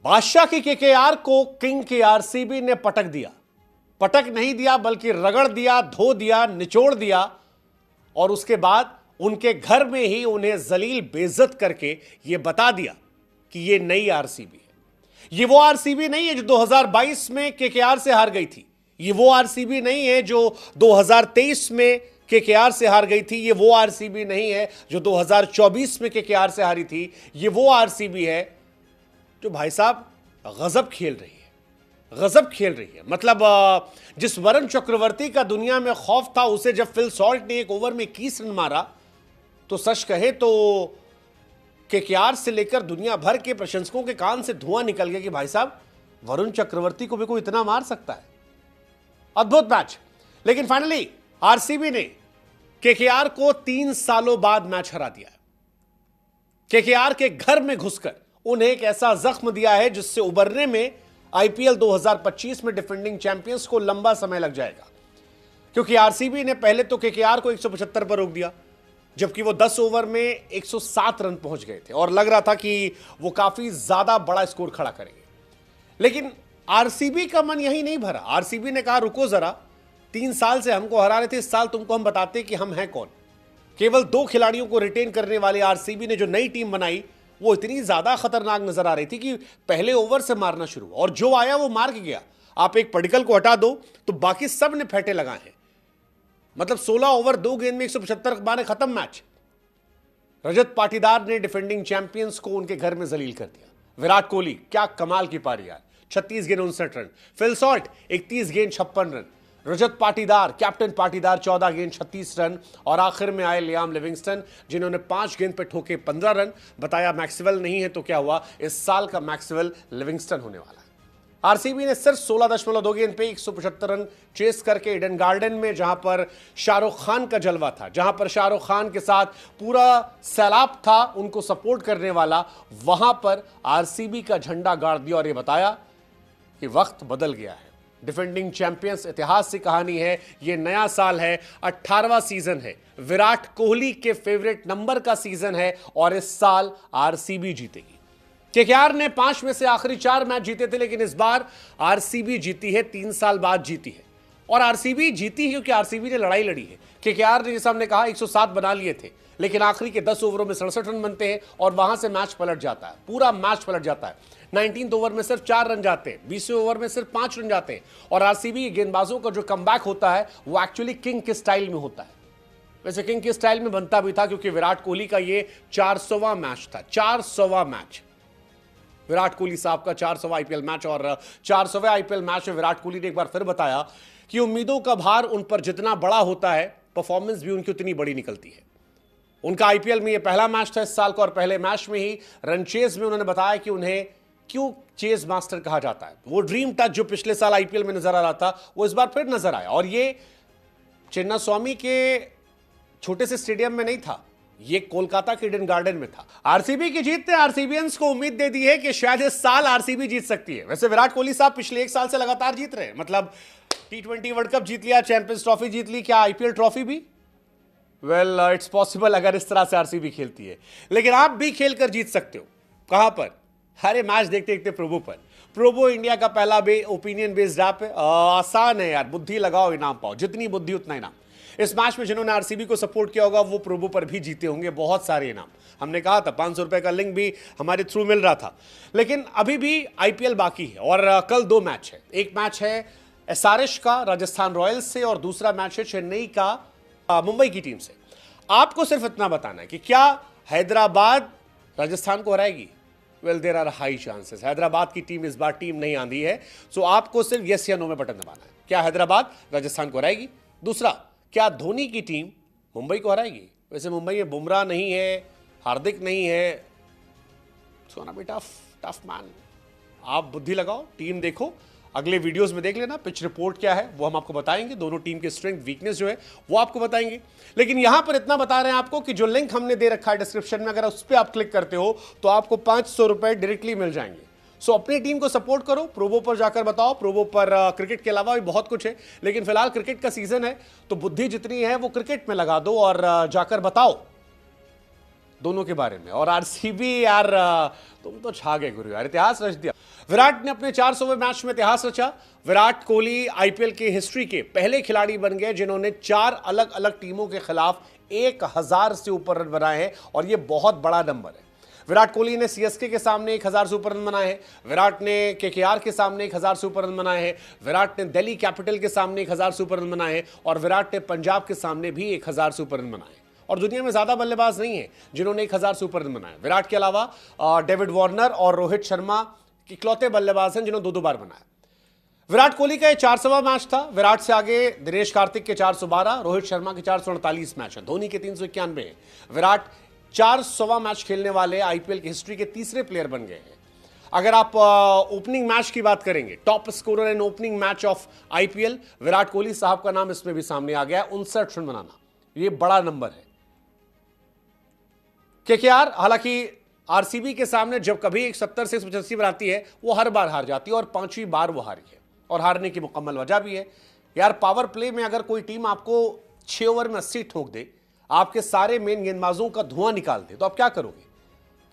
बादशाह की केकेआर को किंग की आरसीबी ने पटक दिया। पटक नहीं दिया बल्कि रगड़ दिया, धो दिया, निचोड़ दिया और उसके बाद उनके घर में ही उन्हें जलील बेइज्जत करके यह बता दिया कि यह नई आरसीबी है। यह वो आरसीबी नहीं है जो 2022 में केकेआर से हार गई थी। यह वो आरसीबी नहीं है जो 2023 में केकेआर से हार गई थी। यह वो आरसीबी नहीं है जो 2024 में केकेआर से हारी थी। यह वो आरसीबी है जो भाई साहब गजब खेल रही है, गजब खेल रही है। मतलब जिस वरुण चक्रवर्ती का दुनिया में खौफ था, उसे जब फिल सॉल्ट ने एक ओवर में 21 रन मारा तो सच कहे तो केकेआर से लेकर दुनिया भर के प्रशंसकों के कान से धुआं निकल गया कि भाई साहब वरुण चक्रवर्ती को भी कोई इतना मार सकता है। अद्भुत मैच। लेकिन फाइनली आरसीबी ने केकेआर को 3 सालों बाद मैच हरा दिया है। केकेआर के घर में घुसकर उन्हें एक ऐसा जख्म दिया है जिससे उबरने में आईपीएल 2025 में डिफेंडिंग चैंपियंस को लंबा समय लग जाएगा। क्योंकि आरसीबी ने पहले तो केकेआर को 175 पर रोक दिया, जबकि वो 10 ओवर में 107 रन पहुंच गए थे और लग रहा था कि वो काफी ज्यादा बड़ा स्कोर खड़ा करेंगे। लेकिन आरसीबी का मन यही नहीं भरा। आरसीबी ने कहा रुको जरा, 3 साल से हमको हरा रहे थे, इस साल तुमको हम बताते कि हम हैं कौन। केवल 2 खिलाड़ियों को रिटेन करने वाले आरसीबी ने जो नई टीम बनाई वो इतनी ज्यादा खतरनाक नजर आ रही थी कि पहले ओवर से मारना शुरू और जो आया वो मार के गया। आप एक पडिक्कल को हटा दो तो बाकी सब ने फेंटे लगाए हैं। मतलब 16 ओवर 2 गेंद में 175 मारे, खत्म मैच। रजत पाटीदार ने डिफेंडिंग चैंपियंस को उनके घर में जलील कर दिया। विराट कोहली क्या कमाल की पारी यार, 36 गेंद 59 रन। फिल सॉल्ट 31 गेंद 56 रन। रजत पाटीदार, कैप्टन पाटीदार 14 गेंद 36 रन और आखिर में आए लियाम लिविंगस्टन जिन्होंने 5 गेंद पे ठोके 15 रन। बताया मैक्सवेल नहीं है तो क्या हुआ, इस साल का मैक्सवेल लिविंगस्टन होने वाला है। आरसीबी ने सिर्फ 16.2 गेंद पे 175 रन चेस करके ईडन गार्डन में, जहां पर शाहरुख खान का जलवा था, जहां पर शाहरुख खान के साथ पूरा सैलाब था उनको सपोर्ट करने वाला, वहां पर आरसीबी का झंडा गाड़ दिया और यह बताया कि वक्त बदल गया है। डिफेंडिंग चैंपियंस इतिहास से कहानी है, यह नया साल है, 18वां सीजन है, विराट कोहली के फेवरेट नंबर का सीजन है और इस साल आरसीबी जीतेगी। केकेआर ने 5 में से आखिरी 4 मैच जीते थे, लेकिन इस बार आरसीबी जीती है, 3 साल बाद जीती है। और आरसीबी जीती है क्योंकि आरसीबी ने लड़ाई लड़ी है। केकेआर ने, जैसे हमने कहा, 107 बना लिए थे, लेकिन आखिरी के 10 ओवरों में 67 रन बनते हैं और वहां से मैच पलट जाता है, पूरा मैच पलट जाता है। 19th ओवर में सिर्फ 4 रन जाते हैं, 20वें ओवर में सिर्फ 5 रन जाते हैं और आरसीबी के गेंदबाजों का जो कमबैक होता है वो एक्चुअली किंग के स्टाइल में होता है। वैसे किंग के स्टाइल में बनता भी था क्योंकि विराट कोहली का ये 400वां मैच था, 400वां मैच। विराट कोहली साहब का 400वां आईपीएल मैच और 400वें आईपीएल मैच में विराट कोहली ने एक बार फिर बताया कि उम्मीदों का भार उन पर जितना बड़ा होता है, परफॉर्मेंस भी उनकी उतनी बड़ी निकलती है। उनका आईपीएल में यह पहला मैच था इस साल का और पहले मैच में ही रन चेज में उन्होंने बताया कि उन्हें क्यों चेज मास्टर कहा जाता है। वो ड्रीम टच जो पिछले साल आईपीएल में नजर आ रहा था वो इस बार फिर नजर आया और ये चिन्नास्वामी के छोटे से स्टेडियम में नहीं था, ये कोलकाता के ईडन गार्डन में था। आरसीबी की जीत ने आरसीबीएंस को उम्मीद दे दी है कि शायद इस साल आरसीबी जीत सकती है। वैसे विराट कोहली साहब पिछले 1 साल से लगातार जीत रहे हैं, मतलब T20 वर्ल्ड कप जीत लिया, चैंपियंस ट्रॉफी जीत ली, क्या आईपीएल ट्रॉफी भी? वेल इट्स पॉसिबल अगर इस तरह से आरसीबी खेलती है, लेकिन आप भी खेलकर जीत सकते हो। कहां पर? हरे मैच देखते देखते प्रोबो पर। प्रोबो इंडिया का पहला ओपिनियन बेस्ड ऐप है। आसान है यार, बुद्धि लगाओ इनाम पाओ, जितनी बुद्धि उतना इनाम। इस मैच में जिन्होंने आरसीबी को सपोर्ट किया होगा वो प्रोबो पर भी जीते होंगे बहुत सारे इनाम। हमने कहा था 500 रुपए का लिंक भी हमारे थ्रू मिल रहा था। लेकिन अभी भी आईपीएल बाकी है और कल 2 मैच है। एक मैच है एसआरएच का राजस्थान रॉयल्स से और दूसरा मैच है चेन्नई का मुंबई की टीम से। आपको सिर्फ इतना बताना है कि क्या हैदराबाद राजस्थान को हराएगी? Well there are high chances. Hyderabad की टीम इस बार टीम नहीं आंधी है, सो आपको सिर्फ यस या नो में बटन दबाना है। क्या हैदराबाद राजस्थान को हराएगी? दूसरा, क्या धोनी की टीम मुंबई को हराएगी? वैसे मुंबई में बुमराह नहीं है, हार्दिक नहीं है, सो ना बी टफ मैन। आप बुद्धि लगाओ, टीम देखो, अगले वीडियोस में देख लेना पिच रिपोर्ट क्या है वो हम आपको बताएंगे, दोनों टीम के स्ट्रेंथ वीकनेस जो है वो आपको बताएंगे। लेकिन यहां पर इतना बता रहे हैं आपको कि जो लिंक हमने दे रखा है डिस्क्रिप्शन में, अगर उस पर आप क्लिक करते हो तो आपको 500 रुपए डायरेक्टली मिल जाएंगे। सो अपनी टीम को सपोर्ट करो, प्रोबो पर जाकर बताओ। प्रोबो पर क्रिकेट के अलावा भी बहुत कुछ है, लेकिन फिलहाल क्रिकेट का सीजन है तो बुद्धि जितनी है वो क्रिकेट में लगा दो और जाकर बताओ दोनों के बारे में। और आरसीबी यार तुम तो छा गए गुरु यार, इतिहास रच दिया। विराट ने अपने 400वें मैच में इतिहास रचा। विराट कोहली आईपीएल की हिस्ट्री के पहले खिलाड़ी बन गए जिन्होंने 4 अलग अलग टीमों के खिलाफ 1000 से ऊपर रन बनाए हैं, और यह बहुत बड़ा नंबर है। विराट कोहली ने सीएसके के सामने 1000 से ऊपर रन बनाए हैं, विराट ने केकेआर के सामने 1000 से ऊपर रन बनाए हैं, विराट ने दिल्ली कैपिटल के सामने 1000 से ऊपर रन बनाए हैं, और विराट ने पंजाब के सामने भी 1000 से ऊपर रन बनाए। और दुनिया में ज्यादा बल्लेबाज नहीं है जिन्होंने 1000 से ऊपर रन बनाए। विराट के अलावा डेविड वार्नर और रोहित शर्मा इकलौते बल्लेबाज हैं जिन्होंने 2-2 बार बनाया। विराट कोहली का 400वां मैच था। विराट से आगे दिनेश कार्तिक के 412, रोहित शर्मा के 448 मैच है, धोनी के 391 है। विराट 400वां मैच खेलने वाले आईपीएल की हिस्ट्री के तीसरे प्लेयर बन गए हैं। अगर आप ओपनिंग मैच की बात करेंगे, top scorer in opening match of IPL, Virat Kohli साहब का नाम इसमें भी सामने आ गया। 59 रन बनाना, यह बड़ा नंबर है। केकेआर हालांकि आरसीबी के सामने जब कभी 170 से 185 पर आती है, वो हर बार हार जाती है, और 5वीं बार वो हारी है, और हारने की मुकम्मल वजह भी है। यार पावर प्ले में अगर कोई टीम आपको 6 ओवर में 80 ठोक दे, आपके सारे मेन गेंदबाजों का धुआं निकाल दे, तो आप क्या करोगे?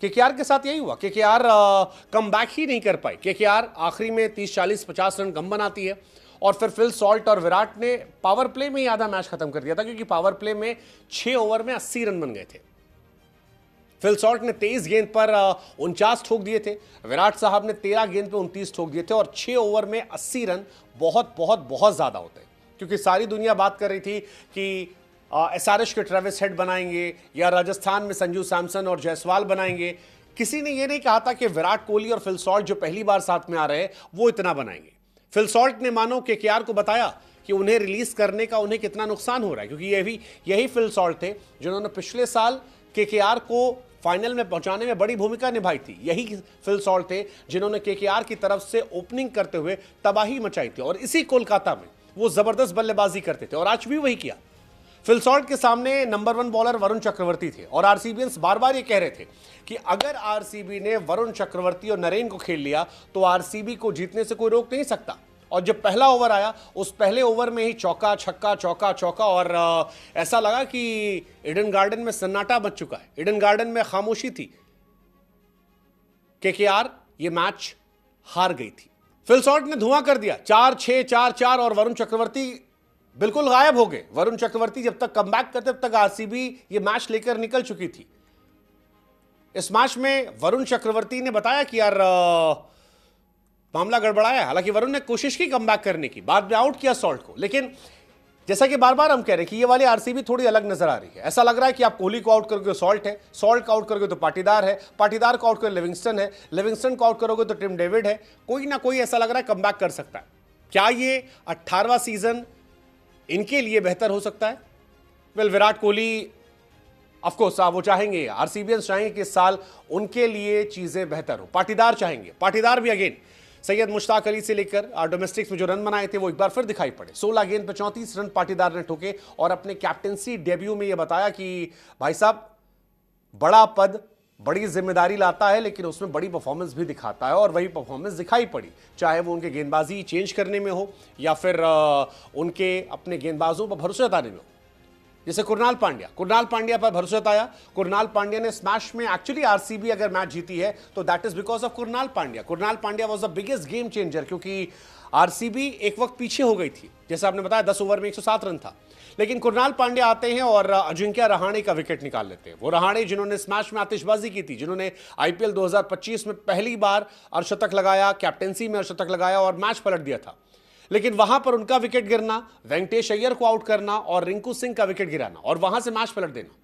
केकेआर के साथ यही हुआ। केकेआर कम बैक ही नहीं कर पाई। केकेआर आखिरी में 30, 40, 50 रन कम बनाती है, और फिर फिल सॉल्ट और विराट ने पावर प्ले में ही आधा मैच खत्म कर दिया था, क्योंकि पावर प्ले में 6 ओवर में 80 रन बन गए थे। फिल सॉल्ट ने 23 गेंद पर 49 ठोक दिए थे, विराट साहब ने 13 गेंद पे 29 ठोक दिए थे, और 6 ओवर में 80 रन बहुत बहुत बहुत ज्यादा होते हैं। क्योंकि सारी दुनिया बात कर रही थी कि एसआरएच के ट्रेविस हेड बनाएंगे, या राजस्थान में संजू सैमसन और जायसवाल बनाएंगे। किसी ने यह नहीं कहा था कि विराट कोहली और फिल सॉल्ट जो पहली बार साथ में आ रहे हैं वो इतना बनाएंगे। फिल सॉल्ट ने मानो केकेआर को बताया कि उन्हें रिलीज करने का उन्हें कितना नुकसान हो रहा है, क्योंकि यही फिल सॉल्ट थे जिन्होंने पिछले साल केकेआर को फाइनल में पहुंचाने में बड़ी भूमिका निभाई थी। यही फिल सॉल्ट थे जिन्होंने केकेआर की तरफ से ओपनिंग करते हुए तबाही मचाई थी, और इसी कोलकाता में वो जबरदस्त बल्लेबाजी करते थे, और आज भी वही किया। फिल सॉल्ट के सामने नंबर 1 बॉलर वरुण चक्रवर्ती थे, और आरसीबीएंस बार बार ये कह रहे थे कि अगर आरसीबी ने वरुण चक्रवर्ती और नरेन को खेल लिया तो आरसीबी को जीतने से कोई रोक नहीं सकता। और जब पहला ओवर आया, उस पहले ओवर में ही चौका छक्का चौका चौका, और ऐसा लगा कि ईडन गार्डन में सन्नाटा बच चुका है, ईडन गार्डन में खामोशी थी। केकेआर ये मैच हार गई थी। फिल सॉल्ट ने धुआं कर दिया, 4-6 4-4, और वरुण चक्रवर्ती बिल्कुल गायब हो गए। वरुण चक्रवर्ती जब तक कमबैक करते तब तक आरसीबी ये मैच लेकर निकल चुकी थी। इस मैच में वरुण चक्रवर्ती ने बताया कि यार मामला गड़बड़ाया। हालांकि वरुण ने कोशिश की कमबैक करने की, बाद में आउट किया सॉल्ट को, लेकिन जैसा कि बार बार हम कह रहे हैं कि ये वाली आरसीबी थोड़ी अलग नजर आ रही है। ऐसा लग रहा है कि आप कोहली को आउट करोगे तो सॉल्ट है, सॉल्ट को आउट करोगे तो पाटीदार है, पाटीदार को आउट करोगे लिविंगस्टन है, लिविंगस्टन को आउट करोगे तो टिम डेविड है। कोई ना कोई ऐसा लग रहा है कमबैक कर सकता है। क्या ये 18वां सीजन इनके लिए बेहतर हो सकता है? वेल, विराट कोहली ऑफकोर्स वो चाहेंगे, आरसीबीएंस चाहेंगे कि इस साल उनके लिए चीजें बेहतर हो। पाटीदार चाहेंगे, पाटीदार भी अगेन सैयद मुश्ताक अली से लेकर डोमेस्टिक्स में जो रन बनाए थे वो एक बार फिर दिखाई पड़े। 16 गेंद पर 34 रन पाटीदार ने ठोके, और अपने कैप्टेंसी डेब्यू में यह बताया कि भाई साहब, बड़ा पद बड़ी जिम्मेदारी लाता है, लेकिन उसमें बड़ी परफॉर्मेंस भी दिखाता है, और वही परफॉर्मेंस दिखाई पड़ी, चाहे वो उनके गेंदबाजी चेंज करने में हो, या फिर उनके अपने गेंदबाजों पर भरोसा जताने में हो। जैसे कुरनाल पांड्या पर भरोसा जताया। कुरनाल पांड्या ने स्मैश में, एक्चुअली आरसीबी अगर मैच जीती है तो that is because of Krunal Pandya. Krunal Pandya was the biggest game changer, क्योंकि आरसीबी एक वक्त पीछे हो गई थी, जैसे आपने बताया 10 ओवर में 107 रन था, लेकिन कुरनाल पांड्या आते हैं और अजिंक्य रहाणे का विकेट निकाल लेते हैं। वो रहाणे जिन्होंने स्मैश में आतिशबाजी की थी, जिन्होंने आईपीएल 2025 में पहली बार अर्धशतक लगाया, कैप्टेंसी में अर्धशतक लगाया और मैच पलट दिया था, लेकिन वहां पर उनका विकेट गिरना, वेंकटेश अय्यर को आउट करना और रिंकू सिंह का विकेट गिराना, और वहां से मैच पलट देना।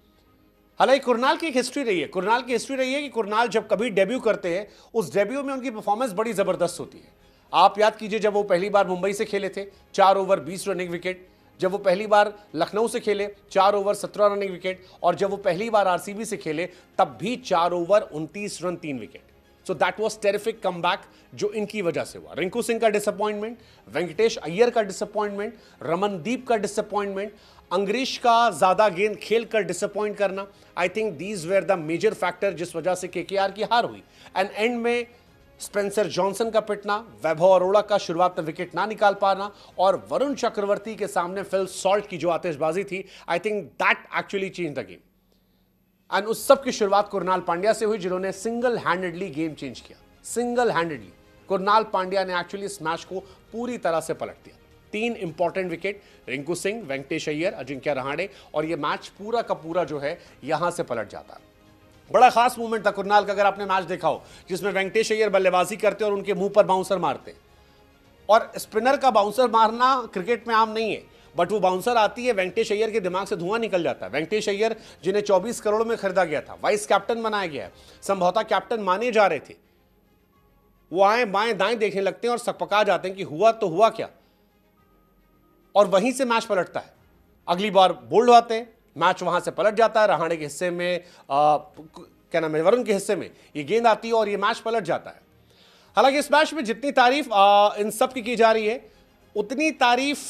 हालांकि कुरनाल की एक हिस्ट्री रही है, कुरनाल की हिस्ट्री रही है कि कुरनाल जब कभी डेब्यू करते हैं, उस डेब्यू में उनकी परफॉर्मेंस बड़ी जबरदस्त होती है। आप याद कीजिए, जब वो पहली बार मुंबई से खेले थे, 4 ओवर 20 रन 1 विकेट। जब वो पहली बार लखनऊ से खेले, 4 ओवर 17 रन 1 विकेट। और जब वो पहली बार आरसीबी से खेले, तब भी 4 over 29 run 3 wicket. So that was terrific comeback जो इनकी वजह से हुआ। रिंकू सिंह का डिसअपॉइंटमेंट, वेंकटेश अय्यर का डिसअपॉइंटमेंट, रमनदीप का डिसअपॉइंटमेंट, अंग्रीश का ज्यादा गेंद खेल कर डिसअपॉइंट करना, I think these were the major factor जिस वजह से केकेआर की हार हुई। एंड एंड में स्पेंसर जॉनसन का पिटना, वैभव अरोड़ा का शुरुआत में विकेट ना निकाल पाना, और वरुण चक्रवर्ती के सामने फिल सॉल्ट की जो आतिशबाजी थी, I think that actually change the game. And उस सब की शुरुआत कुणाल पांड्या से हुई, जिन्होंने सिंगल हैंडेडली गेम चेंज किया। सिंगल हैंडेडली कुणाल पांड्या ने एक्चुअली इस मैच को पूरी तरह से पलट दिया। 3 इंपॉर्टेंट विकेट, रिंकू सिंह, वेंकटेश अय्यर, अजिंक्य रहाणे, और यह मैच पूरा का पूरा जो है यहां से पलट जाता है। बड़ा खास मूवमेंट था कुणाल का, अगर आपने मैच देखा हो, जिसमें वेंकटेश अय्यर बल्लेबाजी करते और उनके मुंह पर बाउंसर मारते। और स्पिनर का बाउंसर मारना क्रिकेट में आम नहीं है, बट वो बाउंसर आती है, वेंकटेश अय्यर के दिमाग से धुआं निकल जाता है। वेंकटेश अय्यर, जिन्हें 24 करोड़ में खरीदा गया था, वाइस कैप्टन बनाया गया है, संभवतः कैप्टन माने जा रहे थे, वो आए बाएं दाएं देखने लगते हैं और सकपका जाते हैं कि हुआ तो हुआ क्या, और वहीं से मैच पलटता है। अगली बार बोल्ड आते हैं, मैच वहां से पलट जाता है। रहाणे के हिस्से में क्या नाम है, वरुण के हिस्से में ये गेंद आती है और ये मैच पलट जाता है। हालांकि इस मैच में जितनी तारीफ इन सब की जा रही है, उतनी तारीफ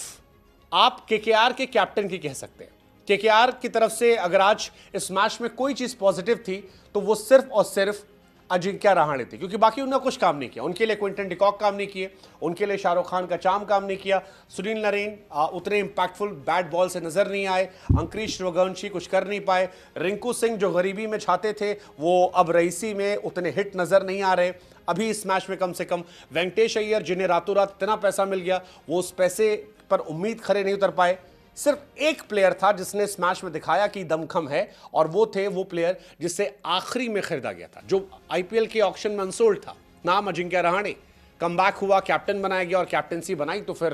आप केकेआर के कैप्टन की कह सकते हैं। केकेआर की तरफ से अगर आज इस मैच में कोई चीज पॉजिटिव थी तो वो सिर्फ और सिर्फ अजिंक्य रहाणे थे, क्योंकि बाकी उन्होंने कुछ काम नहीं किया। उनके लिए क्विंटन डिकॉक काम नहीं किए, उनके लिए शाहरुख खान का चाम काम नहीं किया, सुनील नरेन उतने इंपैक्टफुल बैट बॉल से नजर नहीं आए, अंकुरिश रघुवंशी कुछ कर नहीं पाए, रिंकू सिंह जो गरीबी में छाते थे वो अब रईसी में उतने हिट नजर नहीं आ रहे। अभी इस मैच में कम से कम वेंकटेश अय्यर, जिन्हें रातों रात इतना पैसा मिल गया, वो उस पैसे पर उम्मीद खरे नहीं उतर पाए। सिर्फ एक प्लेयर था जिसने इस मैच में दिखाया कि दमखम है, और वो प्लेयर जिसे आखिरी में खरीदा गया था, जो आईपीएल के ऑक्शन में अनसोल्ड था, नाम अजिंक्य रहाणे। कमबैक हुआ, कैप्टन बनाया गया और कैप्टनसी बनाई तो फिर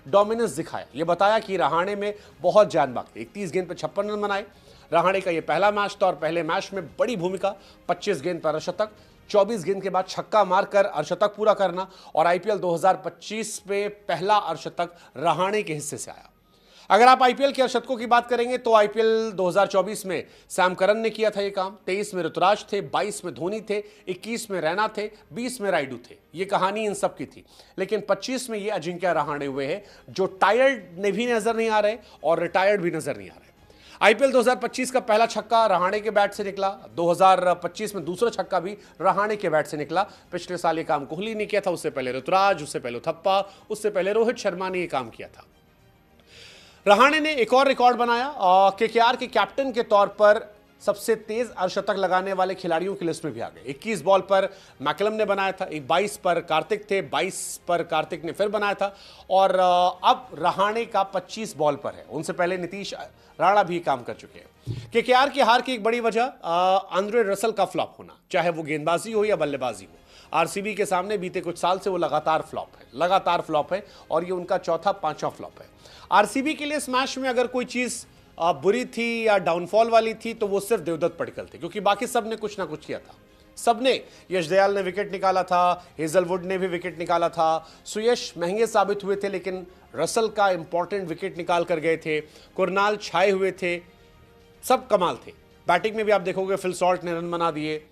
डोमिनेंस दिखाया। ये बताया कि रहाणे में बहुत जान बाकी। 31 गेंद पर 56 रन बनाए। रहाणे का ये पहला मैच था और पहले मैच में बड़ी भूमिका, 25 गेंद पर अर्धशतक, 24 गेंद के बाद छक्का मारकर अर्धशतक पूरा करना, और आईपीएल 2025 में पहला अर्धशतक रहाणे के हिस्से से आया। अगर आप आईपीएल के अर्धशतकों की बात करेंगे तो आईपीएल 2024 में सैम करन ने किया था ये काम, 23 में ऋतुराज थे, 22 में धोनी थे, 21 में रैना थे, 20 में राइडू थे। ये कहानी इन सब की थी। लेकिन 25 में ये अजिंक्य रहाणे हुए हैं, जो टायर्ड ने भी नजर नहीं आ रहे और रिटायर्ड भी नजर नहीं आ रहे। आईपीएल 2025 का पहला छक्का रहाणे के बैट से निकला, 2025 में दूसरा छक्का भी रहाणे के बैट से निकला। पिछले साल ये काम कोहली ने किया था, उससे पहले ऋतुराज, उससे पहले थप्पा, उससे पहले रोहित शर्मा ने ये काम किया था। रहाणे ने एक और रिकॉर्ड बनाया, केकेआर के कैप्टन के तौर पर सबसे तेज अर्धशतक लगाने वाले खिलाड़ियों की लिस्ट में भी आ गए। 21 बॉल पर मैकलम ने बनाया था, 22 पर कार्तिक थे, 22 पर कार्तिक ने फिर बनाया था, और अब रहाणे का 25 बॉल पर है। उनसे पहले नीतीश राणा भी काम कर चुके हैं। केकेआर की हार की एक बड़ी वजह आंद्रे रसल का फ्लॉप होना, चाहे वो गेंदबाजी हो या बल्लेबाजी हो। आरसीबी के सामने बीते कुछ साल से वो लगातार फ्लॉप है, और ये उनका चौथा पांचवा फ्लॉप है। आरसीबी के लिए इस मैच में अगर कोई चीज बुरी थी या डाउनफॉल वाली थी तो वो सिर्फ देवदत्त पडिक्कल थे, क्योंकि बाकी सब ने कुछ ना कुछ किया था। सबने, यश दयाल ने विकेट निकाला था, हेजलवुड ने भी विकेट निकाला था, सुयश महंगे साबित हुए थे लेकिन रसल का इंपॉर्टेंट विकेट निकाल कर गए थे, कुरनाल छाए हुए थे, सब कमाल थे। बैटिंग में भी आप देखोगे फिल सॉल्ट ने रन बना दिए,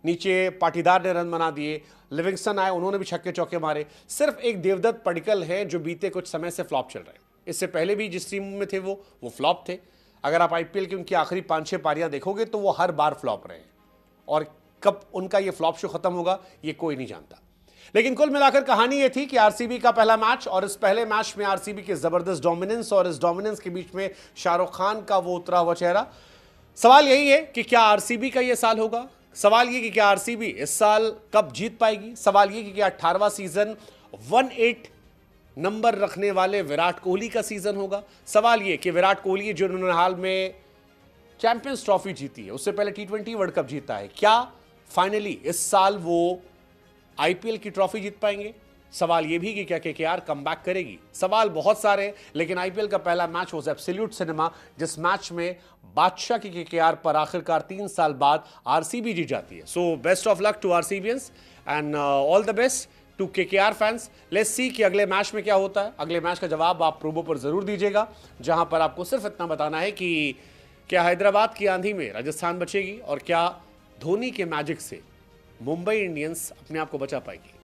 नीचे पाटीदार ने रन बना दिए, लिविंगस्टन आए, उन्होंने भी छक्के चौके मारे। सिर्फ एक देवदत्त पडिक्कल है जो बीते कुछ समय से फ्लॉप चल रहे हैं। इससे पहले भी जिस टीम में थे वो फ्लॉप थे। अगर आप आईपीएल की उनकी आखिरी 5-6 पारियां देखोगे तो वो हर बार फ्लॉप रहे हैं, और कब उनका ये फ्लॉप शो खत्म होगा ये कोई नहीं जानता। लेकिन कुल मिलाकर कहानी ये थी कि आरसीबी का पहला मैच, और इस पहले मैच में आरसीबी के जबरदस्त डोमिनेंस, और इस डोमिनेंस के बीच में शाहरुख खान का वो उतरा हुआ चेहरा। सवाल यही है कि क्या आरसीबी का ये साल होगा? सवाल ये कि क्या आरसीबी इस साल कब जीत पाएगी? सवाल ये कि क्या 18वां सीजन 18 नंबर रखने वाले विराट कोहली का सीजन होगा? सवाल ये कि विराट कोहली जो उन्होंने हाल में चैंपियंस ट्रॉफी जीती है, उससे पहले T20 वर्ल्ड कप जीता है, क्या फाइनली इस साल वो आईपीएल की ट्रॉफी जीत पाएंगे? सवाल ये भी कि क्या केकेआर कमबैक करेगी? सवाल बहुत सारे, लेकिन आईपीएल का पहला मैच वाज एब्सोल्यूट सिनेमा, जिस मैच में बादशाह की केकेआर पर आखिरकार 3 साल बाद आरसीबी जीत जाती है। So best of luck to RCBians and all the best to KKR fans. Let's see कि अगले मैच में क्या होता है। अगले मैच का जवाब आप प्रोमो पर जरूर दीजिएगा, जहां पर आपको सिर्फ इतना बताना है कि क्या हैदराबाद की आंधी में राजस्थान बचेगी, और क्या धोनी के मैजिक से मुंबई इंडियंस अपने आप को बचा पाएगी।